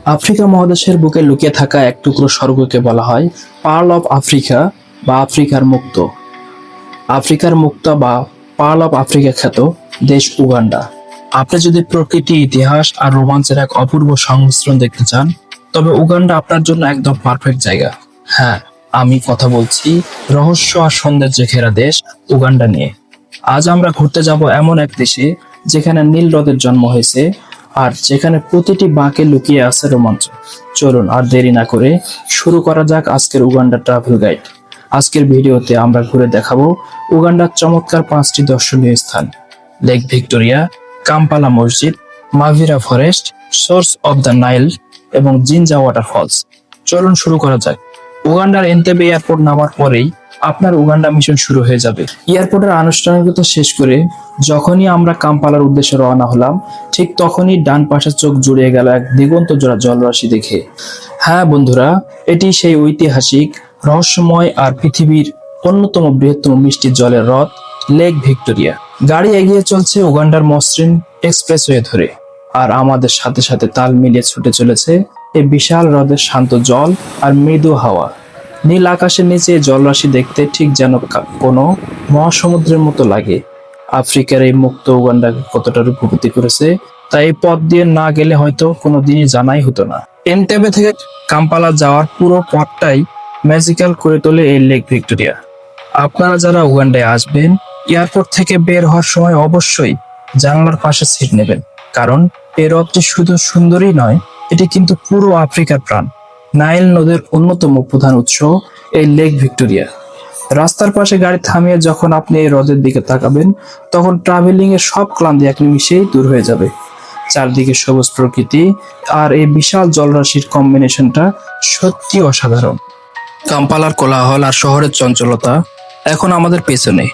Africa মহাদেশের বুকে লুকিয়ে থাকা এক টুকরো স্বর্গকে বলা হয় পার্ল অফ আফ্রিকা বা আফ্রিকার মুক্ত। আফ্রিকার মুক্তা বা পার্ল অফ আফ্রিকা খ্যাত দেশ উগান্ডা। আপনি যদি প্রকৃতি, ইতিহাস আর রোমাঞ্চের এক অপূর্ব সংমিশ্রণ দেখতে চান, তবে উগান্ডা আপনার জন্য একদম পারফেক্ট জায়গা। হ্যাঁ, আমি কথা বলছি রহস্য আর সৌন্দর্যে ঘেরা দেশ উগান্ডা নিয়ে। আজ আমরা ঘুরতে যাব এমন এক দেশে যেখানে নীল হ্রদের জন্ম হয়েছে আর যেখানে প্রতিটি বাঁকে লুকিয়ে আছে রোমাঞ্চ। চলুন আর দেরি না করে শুরু করা যাক আজকের উগান্ডা ট্রাভেল গাইড। আজকের ভিডিওতে আমরা ঘুরে দেখাবো উগান্ডার চমৎকার 5টি দর্শনীয় স্থান: লেক ভিক্টোরিয়া, কাম্পালা মসজিদ, Mabira forest, source of the Nile এবং জিঞ্জা ওয়াটারফলস। চলুন শুরু করা যাক। উগান্ডার এন্টেবে এয়ারপোর্ট নামার পরেই আপনার উগান্ডা মিশন শুরু হয়ে যাবে। এয়ারপোর্টের আনুষ্ঠানিকতা শেষ করে যখনই আমরা কাম্পালার উদ্দেশ্যে রওনা হলাম, ঠিক তখনই ডান পাশে চোখ জুড়িয়ে গেল এক দিগন্ত জোড়া জলরাশি দেখে। হ্যাঁ বন্ধুরা, এটি সেই ঐতিহাসিক, রহস্যময় আর পৃথিবীর অন্যতম বৃহত্তম মিষ্টি জলের হ্রদ লেক ভিক্টোরিয়া। গাড়ি এগিয়ে চলছে উগান্ডার মসৃণ এক্সপ্রেসওয়ে ধরে, আর আমাদের সাথে সাথে তাল মিলিয়ে ছুটে চলেছে এই বিশাল হ্রদের শান্ত জল আর মৃদু হাওয়া। নীল আকাশের নিচে এই জলরাশি দেখতে ঠিক যেন কোনো মহাসমুদ্রের মতো লাগে। আফ্রিকার এই মুক্ত উগান্ডাকে কতটা রূপবতী করেছে তা এই পথ দিয়ে না গেলে হয়তো কোনোদিনই জানাই হতো না। এন্টেবে থেকে কাম্পালা যাওয়ার পুরো পথটাই ম্যাজিক্যাল করে তোলে এই লেক ভিক্টোরিয়া। আপনারা যারা উগান্ডায় আসবেন, এয়ারপোর্ট থেকে বের হওয়ার সময় অবশ্যই জানালার পাশে সিট নেবেন, কারণ এই হ্রদটি শুধু সুন্দরই নয়, এটি কিন্তু পুরো আফ্রিকার প্রাণ। নাইল নদের অন্যতম প্রধান উৎস এই লেক ভিক্টোরিয়া। রাস্তার পাশে গাড়ি থামিয়ে যখন আপনি এই হ্রদের দিকে তাকাবেন, তখন ট্রাভেলিং এর সব ক্লান্তি এক নিমিষেই দূর হয়ে যাবে। চারদিকে সবুজ প্রকৃতি আর এই বিশাল জলরাশির কম্বিনেশনটা সত্যি অসাধারণ। কাম্পালার কোলাহল আর শহরের চঞ্চলতা এখন আমাদের পেছনে।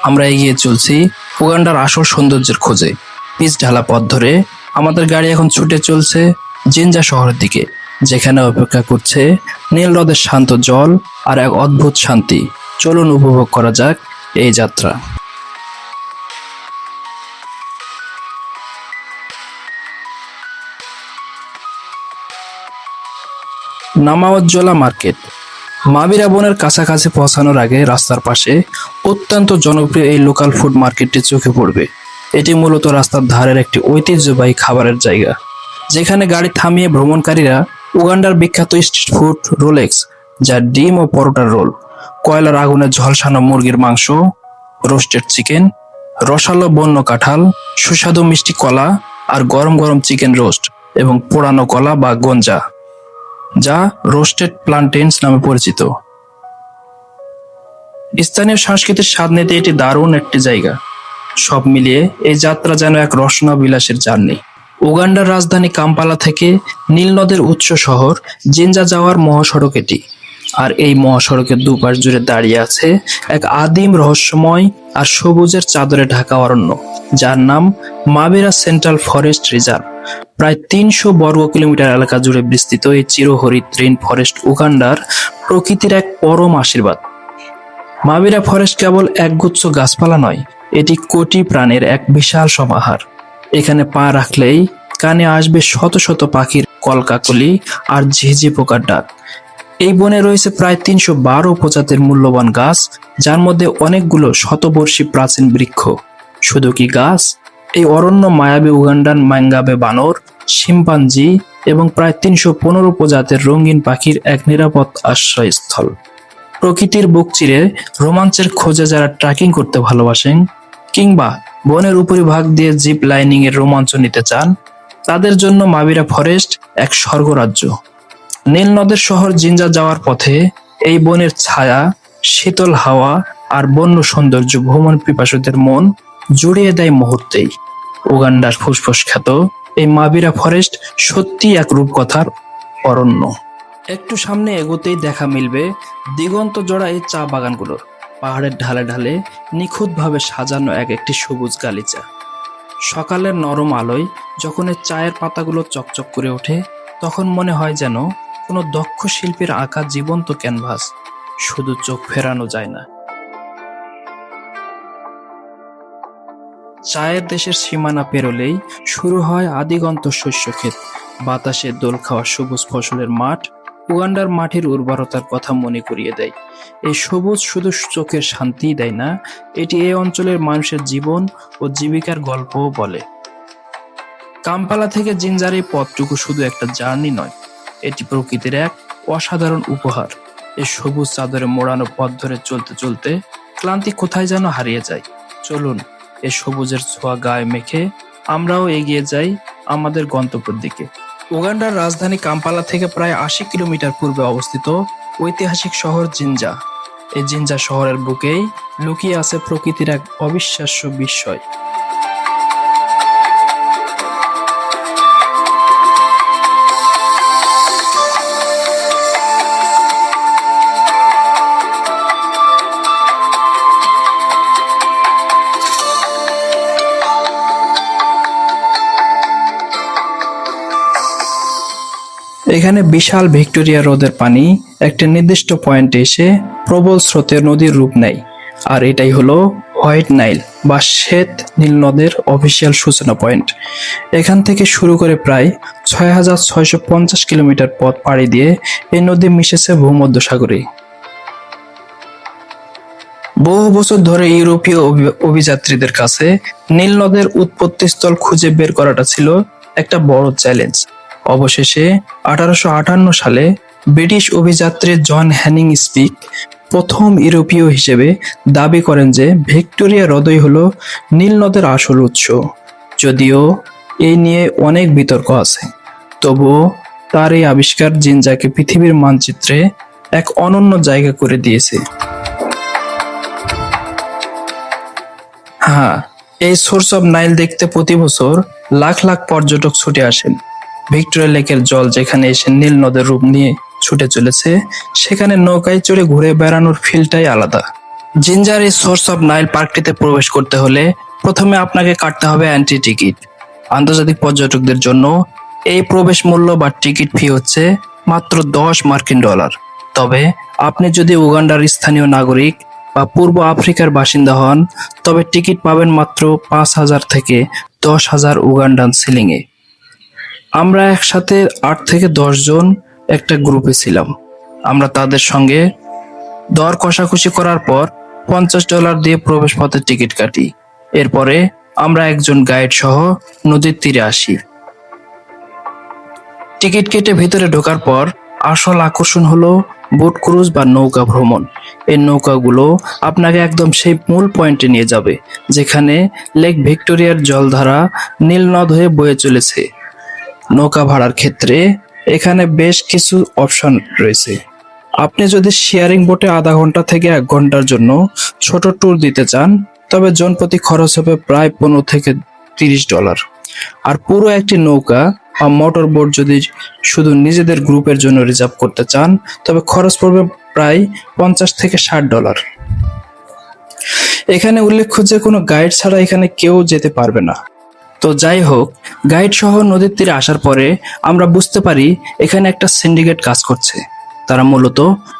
আমরা এগিয়ে চলছি উগান্ডার আসল সৌন্দর্যের খোঁজে। পিচ ঢালা পথ ধরে আমাদের গাড়ি এখন ছুটে চলছে জিঞ্জা শহরের দিকে, যেখানে অপেক্ষা করছে নীল হ্রদের শান্ত জল আর এক অদ্ভুত শান্তি। চলুন উপভোগ করা যাক এই যাত্রা। নামাওয়াজ্জোলা মার্কেট। মাবিরা বনের কাছাকাছি পৌঁছানোর আগে রাস্তার পাশে অত্যন্ত জনপ্রিয় এই লোকাল ফুড মার্কেটটি চোখে পড়বে। এটি মূলত রাস্তার ধারের একটি ঐতিহ্যবাহী খাবারের জায়গা, যেখানে গাড়ি থামিয়ে ভ্রমণকারীরা উগান্ডার বিখ্যাত স্ট্রিট ফুড রোলেক্স, যা ডিম ও পরোটার রোল, কয়লার আগুনে ঝলসানো মুরগির মাংস, রোস্টেড চিকেন, রসালো বন্য কাঁঠাল, সুস্বাদু মিষ্টি কলা আর গরম গরম চিকেন রোস্ট এবং পোড়ানো কলা বা গঞ্জা, যা রোস্টেড প্লান্টেন্স নামে পরিচিত। স্থানীয় সংস্কৃতির স্বাদ নিতে এটি দারুণ একটি জায়গা। সব মিলিয়ে এই যাত্রা যেন এক রসনা বিলাসের জার্নি। উগান্ডার রাজধানী কাম্পালা থেকে নীল নদের উৎস শহর জিঞ্জা যাওয়ার মহাসড়ক এটি। আর এই মহাসড়কের দুপাশ জুড়ে দাঁড়িয়ে আছে এক আদিম, রহস্যময় আর সবুজের চাদরে ঢাকা অরণ্য, যার নাম মাবিরা সেন্ট্রাল ফরেস্ট রিজার্ভ। প্রায় 300 বর্গ কিলোমিটার এলাকা জুড়ে বিস্তৃত এই চিরহরিৎ রেইন ফরেস্ট উগান্ডার প্রকৃতির এক পরম আশীর্বাদ। মাবিরা ফরেস্ট কেবল একগুচ্ছ গাছপালা নয়, এটি কোটি প্রাণের এক বিশাল সমাহার। এখানে পা রাখলেই কানে আসবে শত শত পাখির কলকাকলি আর ঝিঝি পোকার ডাক। এই বনে রয়েছে প্রায় 312 প্রজাতির মূল্যবান গাছ, যার মধ্যে অনেকগুলো শতবর্ষী প্রাচীন বৃক্ষ। শুধু কি গাছ, এই অরণ্য মায়াবী উগান্ডান ম্যাঙ্গাবে বানর, শিম্পাঞ্জি এবং প্রায় 315 প্রজাতির রঙিন পাখির এক নিরাপদ আশ্রয়স্থল। প্রকৃতির বুক চিরে রোমাঞ্চের খোঁজে যারা ট্রেকিং করতে ভালোবাসেন, কিংবা বনের উপরিভাগ দিয়ে জিপ লাইনিং এর রোমাঞ্চ নিতে চান, তাদের জন্য মাবিরা ফরেস্ট এক স্বর্গরাজ্য। নীল নদের শহর জিঞ্জা যাওয়ার পথে এই বনের ছায়া, শীতল হাওয়া আর বন্য সৌন্দর্য ভ্রমণ পিপাসুদের মন জুড়িয়ে দেয় মুহূর্তেই। উগান্ডার ফুসফুস খ্যাত এই মাবিরা ফরেস্ট সত্যি এক রূপকথার অরণ্য। একটু সামনে এগোতেই দেখা মিলবে দিগন্ত জোড়া এই চা বাগানগুলোর। পাহাড়ের ঢালে ঢালে নিখুঁতভাবে সাজানো এক একটি সবুজ গালিচা। সকালের নরম আলোয় যখন এই চায়ের পাতাগুলো চকচক করে ওঠে, তখন মনে হয় যেন কোনো দক্ষ শিল্পীর আঁকা জীবন্ত ক্যানভাস। শুধু চোখ ফেরানো যায় না। চায়ের দেশের সীমানা পেরোলেই শুরু হয় আদিগন্ত শস্য ক্ষেত, বাতাসে দোল খাওয়া সবুজ ফসলের মাঠ উগান্ডার মাটির উর্বরতার কথা মনে করিয়ে দেয়। এই সবুজ শুধু চোখের শান্তিই দেয় না, এটি এই অঞ্চলের মানুষের জীবন ও জীবিকার গল্পও বলে। কাম্পালা থেকে জিঞ্জার এই পথটুকু শুধু একটা জার্নি নয়, এটি প্রকৃতির এক অসাধারণ উপহার। এই সবুজ চাদরে মোড়ানো পথ ধরে চলতে চলতে ক্লান্তি কোথায় যেন হারিয়ে যায়। চলুন এই সবুজের ছোঁয়া গায়ে মেখে আমরাও এগিয়ে যাই আমাদের গন্তব্যের দিকে। উগান্ডার রাজধানী কাম্পালা থেকে প্রায় ৮০ কিলোমিটার পূর্বে অবস্থিত ঐতিহাসিক শহর জিঞ্জা। এই জিঞ্জা শহরের বুকেই লুকিয়ে আছে প্রকৃতির এক অবিশ্বাস্য বিস্ময়। এখানে বিশাল ভিক্টোরিয়া হ্রদের পানি একটা নির্দিষ্ট পয়েন্টে এসে প্রবল স্রোতে নদীর রূপ নেয়, আর এটাই হলো হোয়াইট নাইল বা শ্বেত নীল নদের অফিসিয়াল সূচনা পয়েন্ট। এখান থেকে শুরু করে প্রায় ৬,৬৫০ কিলোমিটার পথ পাড়ি দিয়ে এই নদী মিশেছে ভূমধ্যসাগরে। বহু বছর ধরে ইউরোপীয় অভিযাত্রীদের কাছে নীল নদের উৎপত্তিস্থল খুঁজে বের করাটা ছিল একটা বড় চ্যালেঞ্জ। অবশেষে 1858 সালে ব্রিটিশ অভিযাত্রী জন হ্যানিং স্পিক প্রথম ইউরোপীয় হিসেবে দাবি করেন যে ভিক্টোরিয়া হ্রদই হলো নীল নদের আসল উৎস। যদিও এই নিয়ে অনেক বিতর্ক আছে, তবুও তার এই আবিষ্কার জিঞ্জাকে পৃথিবীর মানচিত্রে এক অনন্য জায়গা করে দিয়েছে। হ্যাঁ, এই সোর্স অফ নাইল দেখতে প্রতি বছর লাখ লাখ পর্যটক ছুটে আসেন। ভিক্টোরিয়া লেকের জল যেখানে এসে নীল নদের রূপ নিয়ে ছুটে চলেছে, সেখানে নৌকায় চড়ে ঘুরে বেড়ানোর ফিলটাই আলাদা। জিঞ্জার এই সোর্স অফ নাইল পার্কটিতে প্রবেশ করতে হলে প্রথমে আপনাকে কাটতে হবে এন্ট্রি টিকিট। আন্তর্জাতিক পর্যটকদের জন্য এই প্রবেশ মূল্য বা টিকিট ফি হচ্ছে মাত্র $10 তবে আপনি যদি উগান্ডার স্থানীয় নাগরিক বা পূর্ব আফ্রিকার বাসিন্দা হন, তবে টিকিট পাবেন মাত্র 5,000 থেকে 10,000 উগান্ডান সিলিংয়ে। আমরা একসাথে 8 থেকে 10 জন একটা গ্রুপে ছিলাম। আমরা তাদের সঙ্গে দর কষাকষি করার পর $50 দিয়ে প্রবেশ পথের টিকিট কাটি। এরপরে আমরা একজন গাইড সহ নদীর তীরে আসি। টিকিট কেটে ভিতরে ঢোকার পর আসল আকর্ষণ হলো বোট ক্রুজ বা নৌকা ভ্রমণ। এই নৌকাগুলো আপনাকে একদম সেই মূল পয়েন্টে নিয়ে যাবে, যেখানে লেক ভিক্টোরিয়ার জলধারা নীল নদ হয়ে বয়ে চলেছে। নৌকা ভাড়ার ক্ষেত্রে এখানে বেশ কিছু অপশন রয়েছে। আপনি যদি শেয়ারিং বোটে আধা ঘন্টা থেকে 1 ঘন্টার জন্য ছোট ট্যুর দিতে চান, তবে জন প্রতি খরচ হবে প্রায় $15 থেকে $30। আর পুরো একটি নৌকা বা মোটর বোট যদি শুধু নিজেদের গ্রুপের জন্য রিজার্ভ করতে চান, তবে খরচ পড়বে প্রায় $50 থেকে $60। এখানে উল্লেখ্য যে কোনো গাইড ছাড়া এখানে কেউ যেতে পারবে না। তো যাই হোক, গাইড সহ নদীর তীরে আসার পরে আমরা বুঝতে পারি এখানে একটা সিন্ডিকেট কাজ করছে। তারা মূলত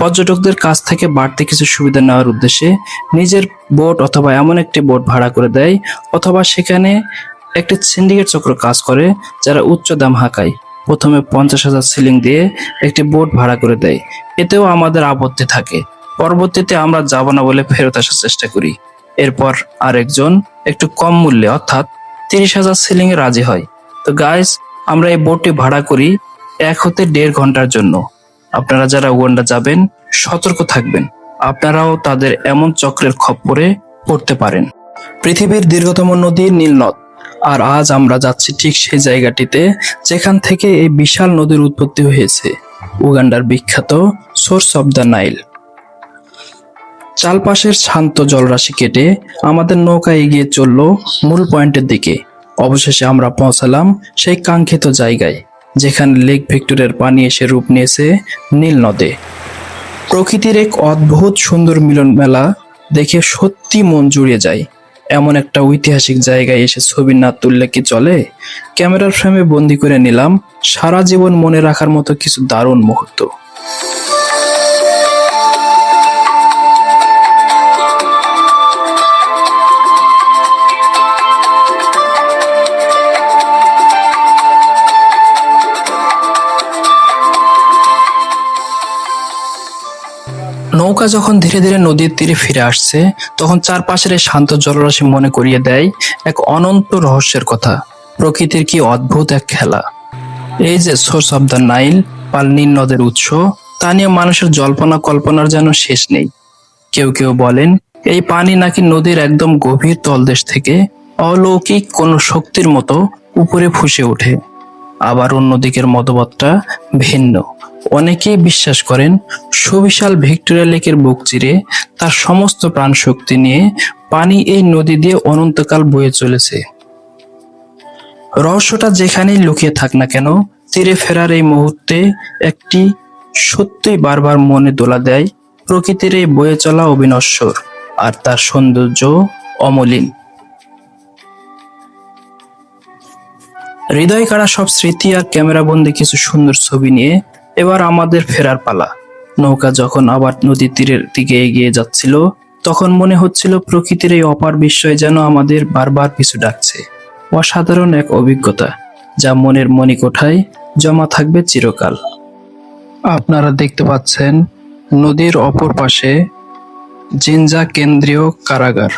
পর্যটকদের কাছ থেকে বাড়তি কিছু সুবিধা নেওয়ার উদ্দেশ্যে নিজের বোট অথবা এমন একটি বোট ভাড়া করে দেয়, অথবা সেখানে একটি সিন্ডিকেট চক্র কাজ করে যারা উচ্চ দাম হাঁকায়। প্রথমে 50,000 সিলিং দিয়ে একটি বোট ভাড়া করে দেয়। এতেও আমাদের আপত্তি থাকে। পরবর্তীতে আমরা যাব না বলে ফেরত আসার চেষ্টা করি। এরপর আরেকজন একটু কম মূল্যে অর্থাৎ 30,000 সিলিং এ রাজি হয়। তো গাইস, আমরা এই বোটটি ভাড়া করি 1 থেকে 1.5 ঘন্টার জন্য। আপনারা যারা উগান্ডা যাবেন, সতর্ক থাকবেন, আপনারাও তাদের এমন চক্রের খপ্পরে পড়তে পারেন। পৃথিবীর দীর্ঘতম নদী নীল নদ, আর আজ আমরা যাচ্ছি ঠিক সেই জায়গাটিতে যেখান থেকে এই বিশাল নদীর উৎপত্তি হয়েছে, উগান্ডার বিখ্যাত সোর্স অফ দ্য নাইল। চারপাশের শান্ত জলরাশি কেটে আমাদের নৌকা এগিয়ে চলল মূল পয়েন্টের দিকে। অবশেষে আমরা পৌঁছালাম সেই কাঙ্ক্ষিত জায়গায়, যেখানে লেক ভিক্টোরিয়ার পানি এসে রূপ নিয়েছে নীল নদে। প্রকৃতির এক অদ্ভুত সুন্দর মিলন মেলা দেখে সত্যি মন জুড়িয়ে যায়। এমন একটা ঐতিহাসিক জায়গায় এসে ছবি না তুললে কি চলে? ক্যামেরার ফ্রেমে বন্দি করে নিলাম সারা জীবন মনে রাখার মতো কিছু দারুণ মুহূর্ত। নৌকা যখন ধীরে ধীরে নদীর তীরে ফিরে আসছে, তখন চারপাশের এই শান্ত জলরাশি মনে করিয়ে দেয় এক অনন্ত রহস্যের কথা। প্রকৃতির কি অদ্ভুত এক খেলা! এই যে সোর্স অব দ্য নাইল, নীল নদের উৎস, তা নিয়ে মানুষের জল্পনা কল্পনার যেন শেষ নেই। কেউ কেউ বলেন এই পানি নাকি নদীর একদম গভীর তলদেশ থেকে অলৌকিক কোনো শক্তির মতো উপরে ফুঁসে ওঠে। আবার অন্যদিকের মতবাদটা ভিন্ন। অনেকেই বিশ্বাস করেন সুবিশাল ভিক্টোরিয়া লেকের বুক চিরে তার সমস্ত প্রাণ শক্তি নিয়ে পানি এই নদী দিয়ে অনন্তকাল বয়ে চলেছে। রহস্যটা যেখানেই লুকিয়ে থাক না কেন, তীরে ফেরার এই মুহূর্তে একটি সত্যিই বারবার মনে দোলা দেয়, প্রকৃতির এই বয়ে চলা অবিনশ্বর, আর তার সৌন্দর্য অমলিন। হৃদয় কাড়া সব স্মৃতি আর ক্যামেরাবন্দি কিছু সুন্দর ছবি নিয়ে এবার আমাদের ফেরার পালা। নৌকা যখন আবার নদীর তীরের দিকে এগিয়ে যাচ্ছিল, তখন মনে হচ্ছিল প্রকৃতির এই অপার বিস্ময় যেন আমাদের বারবার পিছু ডাকছে। অসাধারণ এক অভিজ্ঞতা, যা মনের মণিকোঠায় জমা থাকবে চিরকাল। আপনারা দেখতে পাচ্ছেন নদীর অপর পাশে জিঞ্জা কেন্দ্রীয় কারাগার।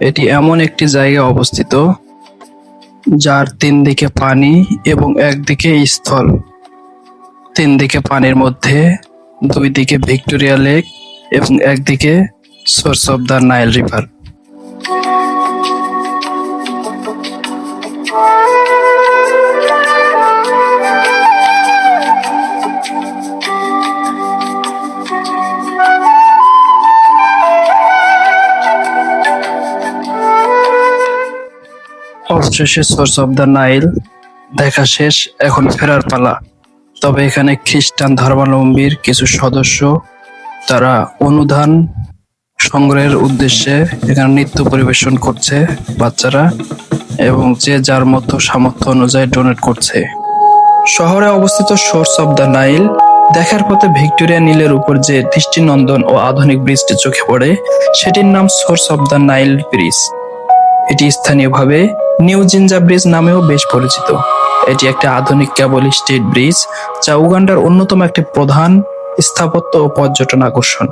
এটি এমন একটি জায়গায় অবস্থিত যার তিন দিকে পানি এবং একদিকে স্থল। তিন দিকে পানির মধ্যে দুই দিকে ভিক্টোরিয়া লেক এবং একদিকে source of the Nile river. অবশেষে সোর্স অব দ্য নাইল দেখা শেষ, এখন ফেরার পালা। তবে এখানে খ্রিস্টান ধর্মাবলম্বীর কিছু সদস্য, তারা অনুদান সংগ্রহের উদ্দেশ্যে এখানে নৃত্য পরিবেশন করছে বাচ্চারা, এবং যে যার মতো সামর্থ্য অনুযায়ী ডোনেট করছে। শহরে অবস্থিত সোর্স অব দ্য নাইল দেখার পথে ভিক্টোরিয়া নীলের উপর যে দৃষ্টিনন্দন ও আধুনিক ব্রিজটি চোখে পড়ে, সেটির নাম source of the Nile bridge. এটি স্থানীয়ভাবে নিউ জিঞ্জা ব্রিজ নামেও বেশ পরিচিত। এটি একটি আধুনিক কেবল স্টেট ব্রিজ, যা উগান্ডার অন্যতম একটি প্রধান স্থাপত্য ও পর্যটন আকর্ষণ।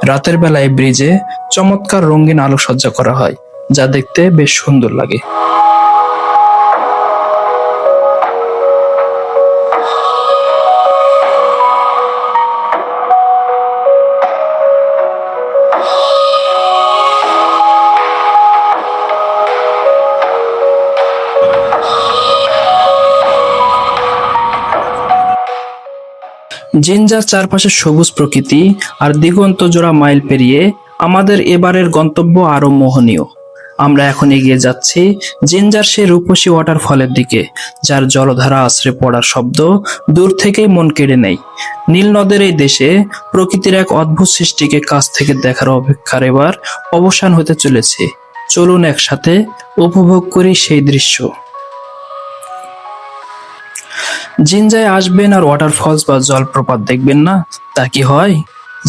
রাতের বেলা এই ব্রিজে চমৎকার রঙিন আলোকসজ্জা করা হয়, যা দেখতে বেশ সুন্দর লাগে। জিঞ্জার চারপাশে সবুজ প্রকৃতি আর দিগন্ত জোড়া মাইল পেরিয়ে আমাদের এবারের গন্তব্য আরো মোহনীয়। আমরা এখন এগিয়ে যাচ্ছি জিঞ্জার সেই রূপসী ওয়াটারফলের দিকে, যার জলধারা আছড়ে পড়ার শব্দ দূর থেকেই মন কেড়ে নেয়। নীল নদের এই দেশে প্রকৃতির এক অদ্ভুত সৃষ্টিকে কাছ থেকে দেখার অপেক্ষার এবার অবসান হতে চলেছে। চলুন একসাথে উপভোগ করি সেই দৃশ্য। জিঞ্জায় আসবেন আর ওয়াটারফলস বা জলপ্রপাত দেখবেন না, তা কি হয়?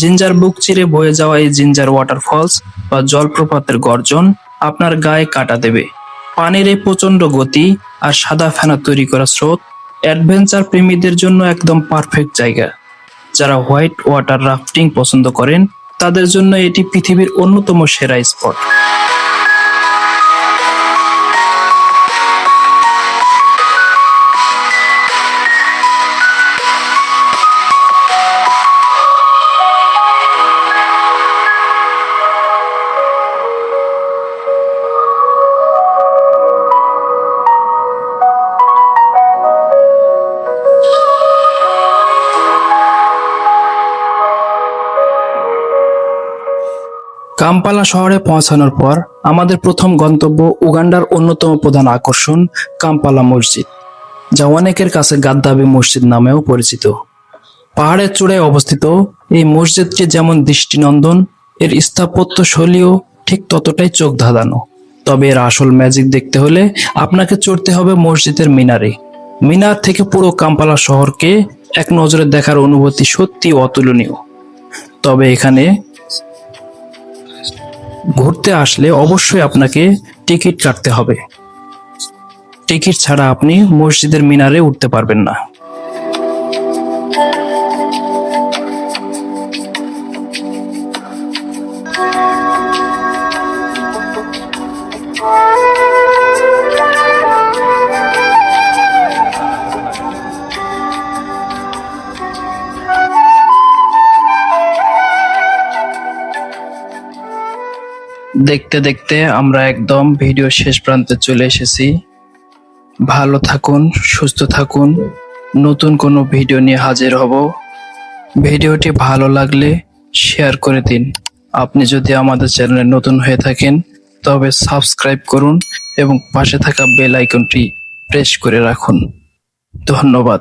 জিঞ্জার বুক চিরে বয়ে যাওয়া এই জিঞ্জার ওয়াটারফলস বা জলপ্রপাতের গর্জন আপনার গায়ে কাটা দেবে। পানির এই প্রচন্ড গতি আর সাদা ফেনা তৈরি করা স্রোত অ্যাডভেঞ্চার প্রেমীদের জন্য একদম পারফেক্ট জায়গা। যারা হোয়াইট ওয়াটার রাফটিং পছন্দ করেন, তাদের জন্য এটি পৃথিবীর অন্যতম সেরা স্পট। কাম্পালা শহরে পৌঁছানোর পর আমাদের প্রথম গন্তব্য উগান্ডার অন্যতম প্রধান আকর্ষণ কাম্পালা মসজিদ, যা অনেকের কাছে গাদ্দাফি মসজিদ নামেও পরিচিত। পাহাড়ের চূড়ায় অবস্থিত এই মসজিদটি যেমন দৃষ্টিনন্দন, এর স্থাপত্য শৈলীও ঠিক ততটাই চোখ ধাঁধানো। তবে এর আসল ম্যাজিক দেখতে হলে আপনাকে চড়তে হবে মসজিদের মিনারে। মিনার থেকে পুরো কাম্পালা শহরকে এক নজরে দেখার অনুভূতি সত্যি অতুলনীয়। তবে এখানে ঘুরতে আসলে অবশ্যই আপনাকে টিকিট কাটতে হবে। টিকিট ছাড়া আপনি মসজিদের মিনারে উঠতে পারবেন না। দেখতে দেখতে আমরা একদম ভিডিও শেষ প্রান্তে চলে এসেছি। ভালো থাকুন, সুস্থ থাকুন, নতুন কোনো ভিডিও নিয়ে হাজির হব। ভিডিওটি ভালো লাগলে শেয়ার করে দিন। আপনি যদি আমাদের চ্যানেলে নতুন হয়ে থাকেন তবে সাবস্ক্রাইব করুন এবং পাশে থাকা বেল আইকনটি প্রেস করে রাখুন। ধন্যবাদ।